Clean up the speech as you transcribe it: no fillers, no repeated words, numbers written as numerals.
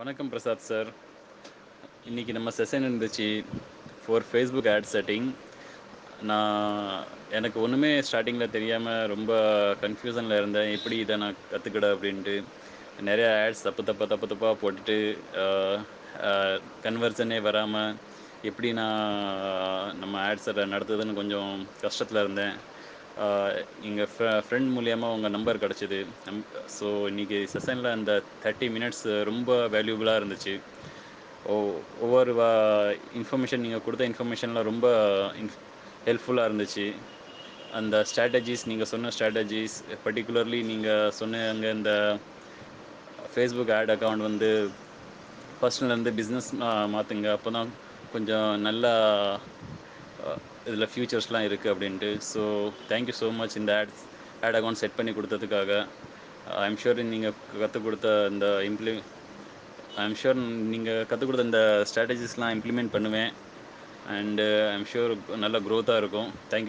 வணக்கம் பிரசாத் சார். இன்றைக்கி நம்ம செஷன் இருந்துச்சு ஃபார் ஃபேஸ்புக் ஆட் செட்டிங். எனக்கு ஒன்றுமே ஸ்டார்டிங்கில் தெரியாமல் ரொம்ப கன்ஃபியூஷனில் இருந்தேன். எப்படி இதை நான் கற்றுக்கிட அப்படின்ட்டு நிறையா ஆட்ஸ் தப்பாக போட்டுட்டு கன்வர்ஷனே வராமல் எப்படி நம்ம ஆட்ஸை நடத்துதுன்னு கொஞ்சம் கஷ்டத்தில் இருந்தேன். எங்கள் ஃப்ரெண்ட் மூலியமாக உங்கள் நம்பர் கிடச்சிது. ஸோ இன்றைக்கி செஷனில் அந்த 30 மினிட்ஸ் ரொம்ப வேல்யூபுளாக இருந்துச்சு. ஒவ்வொரு இன்ஃபர்மேஷன் நீங்கள் கொடுத்த இன்ஃபர்மேஷனில் ரொம்ப ஹெல்ப்ஃபுல்லாக இருந்துச்சு. அந்த ஸ்ட்ராட்டஜிஸ், நீங்கள் சொன்ன ஸ்ட்ராட்டஜிஸ், பர்டிகுலர்லி நீங்கள் சொன்ன இந்த ஃபேஸ்புக் ஆட் அக்கௌண்ட் வந்து பர்சனலேருந்து பிஸ்னஸ் மாற்றுங்க, அப்போ தான் கொஞ்சம் நல்லா இதில் ஃப்யூச்சர்ஸ்லாம் இருக்குது அப்படின்ட்டு. ஸோ தேங்க்யூ ஸோ மச் இந்த ஆட் அக்கௌண்ட் செட் பண்ணி கொடுத்ததுக்காக. ஐம் ஷூர் நீங்கள் கற்றுக் கொடுத்த இந்த இந்த ஸ்ட்ராட்டஜிஸ்லாம் இம்ப்ளிமெண்ட் பண்ணுவேன். அண்டு ஐம் ஷூர் நல்ல க்ரோத்தாக இருக்கும். தேங்க்யூ.